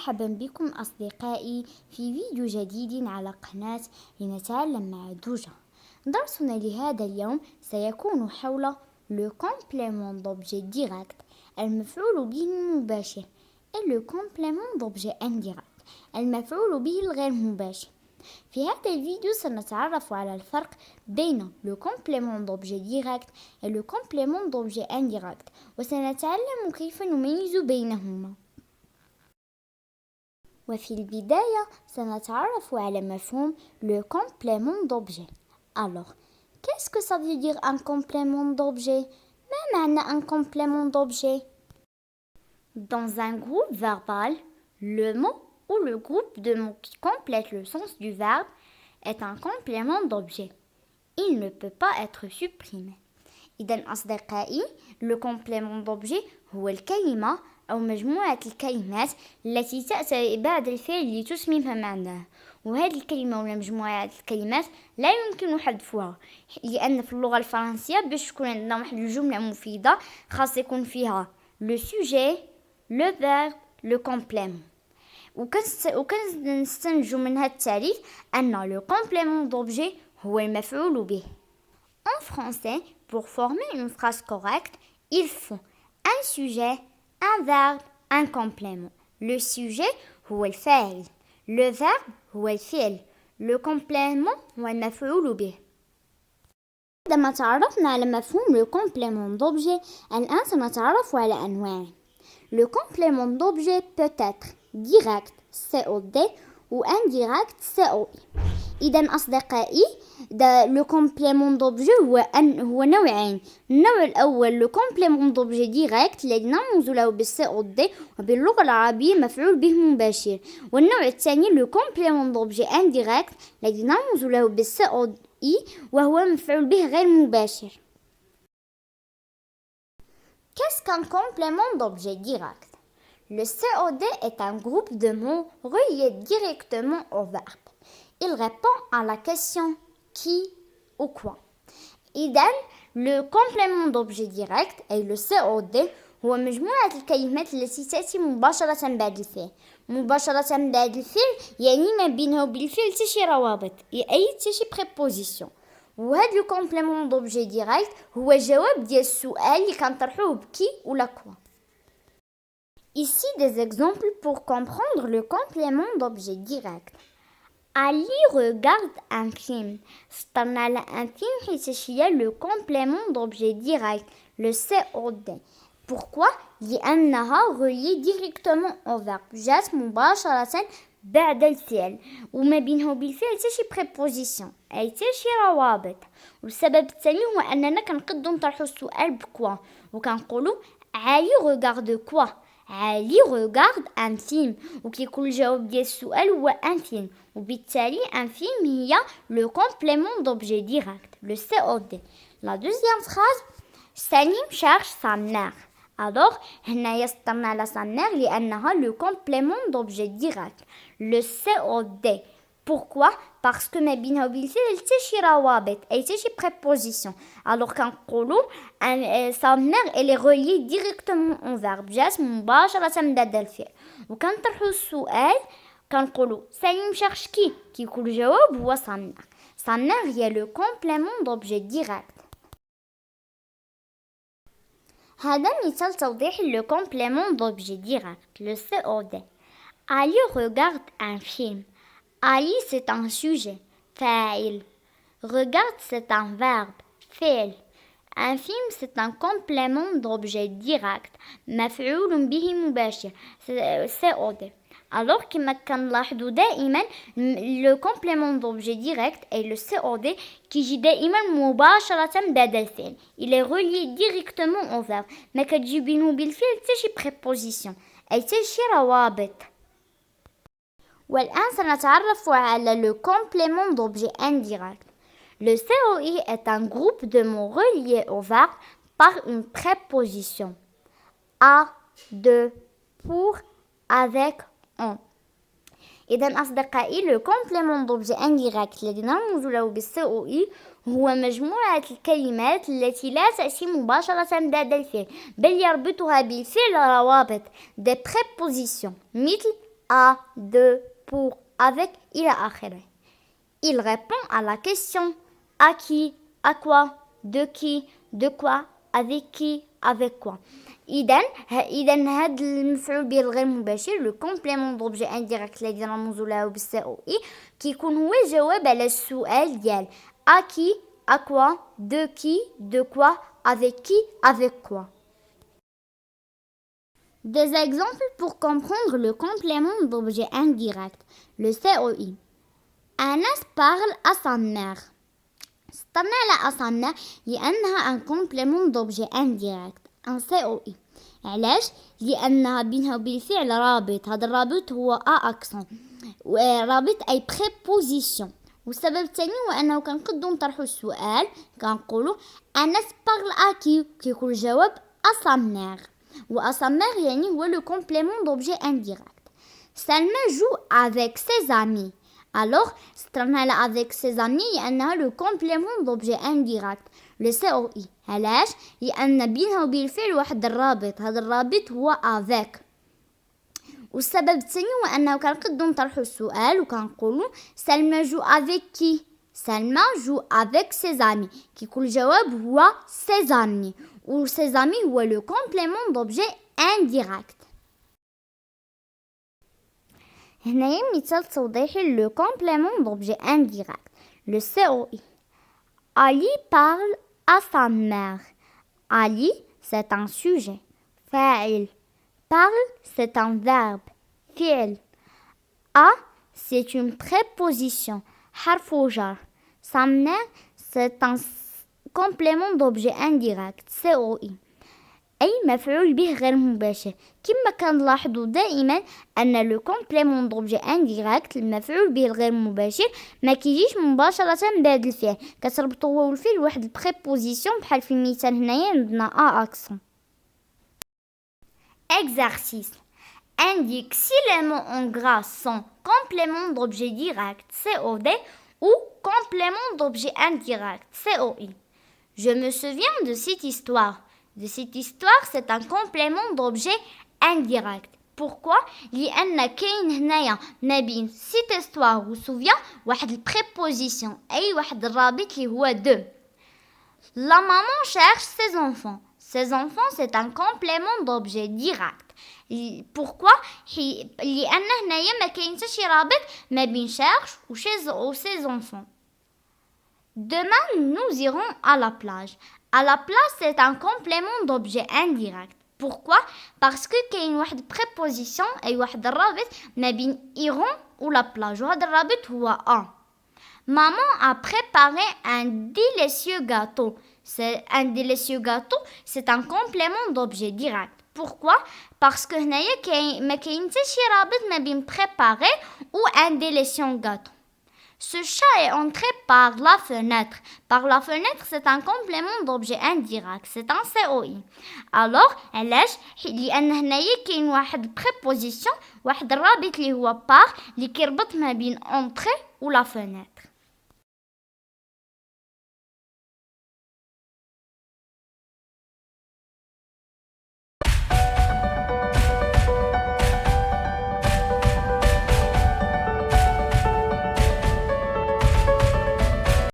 مرحبا بكم أصدقائي في فيديو جديد على قناة لنتعلم مع دوجة. درسنا لهذا اليوم سيكون حول le complément d'objet direct المفعول به المباشر et le complément d'objet indirect المفعول به الغير مباشر. في هذا الفيديو سنتعرف على الفرق بين le complément d'objet direct et le complément d'objet indirect وسنتعلم كيف نميز بينهما. وفي البداية سنتعرف على مفهوم le complément d'objet. Alors, qu'est-ce que ça veut dire un complément d'objet? ما معنى un complément d'objet? Dans un groupe verbal, le mot ou le groupe de mots qui complète le sens du verbe est un complément d'objet. Il ne peut pas être supprimé. إذن أصدقائي le complément d'objet هو الكلمة أو مجموعة الكلمات التي تأتي بعد الفعل لتتمم معناه، وهذه الكلمة ولا مجموعة الكلمات لا يمكن حذفها، لأن في اللغة الفرنسية باش تكون عندنا واحد الجملة مفيدة خاص يكون فيها le sujet, le verbe, le complément. وكنستنتج من هذا التعريف أن le complément d'objet هو المفعول به. En français, pour former une phrase correcte, il faut un sujet, un verbe, un complément. Le sujet هو الفاعل. Le verbe هو الفعل. Le complément هو المفعول به. عندما تعرفنا على مفهوم le complément d'objet، الآن سنتعرف على أنواعه. Le complément d'objet peut être direct COD ou indirect COI. إذا أصدقائي le complément d'objet هو نوعين. النوع الأول le complément d'objet direct الذي نرمز له بالCOD وباللغة العربية مفعول به مباشر، والنوع الثاني le complément d'objet indirect الذي نرمز له بالCOI وهو مفعول به غير مباشر. Qu'est-ce qu'un complément d'objet direct? Le COD est un groupe de mots reliés directement au verbe. Il répond à la question qui ou quoi. إذن le complément d'objet direct أي le COD هو مجموعة الكلمات التي تأتي مباشرة بعد الفعل. مباشرة بعد الفعل يعني ما بينه وبالفعل تشي روابط، أي تشي préposition. وهذا le complément d'objet direct هو جواب ديال السؤال اللي كنطرحوه بكي ولا كوا. Ici des exemples pour comprendre le complément d'objet direct. Ali regarde un film. اخترنا على un film حيت هي le complément d'objet direct, le COD. Pourquoi? لأنها reliée directement au verbe. جات مباشرة بعد الفعل وما بينه وبالفعل تشي preposition أي تشي روابط. والسبب الثاني هو أننا كنقدو نطرحو السؤال بكوا وكنقولو علي regarde quoi. علي regarde un film وكيكون الجواب ديال السؤال هو un film وبالتالي un film هي le complément d'objet direct, le COD. La deuxième phrase Salim cherche sa mère. Alors هنايا استرنا على sa mère لأنها le complément d'objet direct, le COD. Pourquoi? Parce que ما بينها وبالفعل تشي روابط أي تشي préposition. Alors كنقولو sa mère elle est reliée directement au verbe جات مباشرة بعد الفعل وكنطرحو السؤال كنقولو سليم cherche كي كيكون الجواب هو sa mère. Sa mère هي le complément d'objet direct. هذا مثال توضيح le complément d'objet direct, le COD. Ali regarde un film. Ali c'est un sujet, فاعل. Regarde c'est un verbe, فعل. Un film c'est un complément d'objet direct, مفعول به مباشر, COD. Alors كما كنلاحظوا دائما le complément d'objet direct et le COD كيجي دائما مباشرة بعد الفعل. Il est relié directement au verbe. ما كتجي بينه بالفعل تشي préposition أي تشي روابط. والآن سنتعرف على le complément d'objet indirect. Le COI est un groupe de mots reliés au verbe par une préposition. À, de, pour, avec, en. إذن أصدقائي le complément d'objet indirect الذي نرمز له بالCOI هو مجموعة الكلمات التي لا تأتي مباشرة بعد الفعل بل يربطها بالفعل روابط des prépositions مثل à, de, pour, avec إلى آخره. Il répond à la question à qui, à quoi, de quoi, avec qui, avec quoi. إذا هذا المفعول به الغير مباشر لو كومبليمون دوبجي انديريكت الذي نرمز له بالسي او اي كيكون هو الجواب على السؤال ديال à qui, à quoi, de quoi, avec qui, avec quoi. Des exemples pour comprendre le complément d'objet indirect. Le COI. Anas parle à sa mère. استنى على sa mère لأنها un complément d'objet indirect. Un COI. علاش؟ لأنها بينها وبين الفعل رابط. هذا الرابط هو accent. رابط أي préposition. والسبب الثاني هو أنه كنقدو نطرحو السؤال كنقولو أنس parle à qui كيكون الجواب à sa mère. و à sa mère يعني هو le complément d'objet indirect. Salma joue avec ses amis. Alors, استعمل avec ses amis لأنها le complément d'objet indirect. Le COI. علاش؟ لأن بينها وبين الفعل واحد الرابط. هذا الرابط هو avec. والسبب الثاني هو أنه كنقدو نطرحو السؤال وكنقولو سلمى جو avec qui. سلمى جو avec ses amis. كيكون الجواب هو ses amis. و ses amis هو le complément d'objet indirect. هنايا مثال توضيحي le complément d'objet indirect. Le COI. Ali parle à sa mère. Ali, c'est un sujet. فاعل. Parle, c'est un verbe. فعل. À, c'est une préposition. حرف جر. Sa mère, c'est un complément d'objet indirect. COI. أي مفعول به غير مباشر. كما كنلاحظوا دائما أن لو كومبليمون دوبجي انديريكت المفعول به الغير مباشر ما كيجيش مباشرة بعد الفعل كتربطو هو والفعل واحد البريبوزيسيون بحال في المثال هنايا عندنا accent. Exercice. Indique si les mots en gras sont complément d'objet direct COD ou complément d'objet indirect COI. Je me souviens de cette histoire. De cette histoire, c'est un complément d'objet indirect. Pourquoi؟ لأن كاين هنايا ما بين cette histoire و souviens واحد البريبوزيسيون أي واحد الرابط اللي هو de. La maman cherche ses enfants. Ses enfants, c'est un complément d'objet direct. Pourquoi؟ لأن هنايا ما كاين حتى شي رابط ما بين cherche و ses enfants. Demain, nous irons à la plage. À la plage, c'est un complément d'objet indirect. Pourquoi؟ Parce que كاين واحد préposition أي واحد الرابط ما بين iront ou la plage وهذا الرابط هو a. Maman a préparé un délicieux gâteau. C'est un délicieux gâteau, c'est un complément d'objet direct. Pourquoi؟ Parce que هنايا ما كاين حتى شي رابط ما بين préparer ou un délicieux gâteau. Ce chat est entré par la fenêtre. Par la fenêtre, c'est un complément d'objet indirect. C'est un COI. Alors, علاش؟ لأن هنايا كاين واحد préposition واحد الرابط اللي هو par اللي كيربط ما بين entrer و la fenêtre.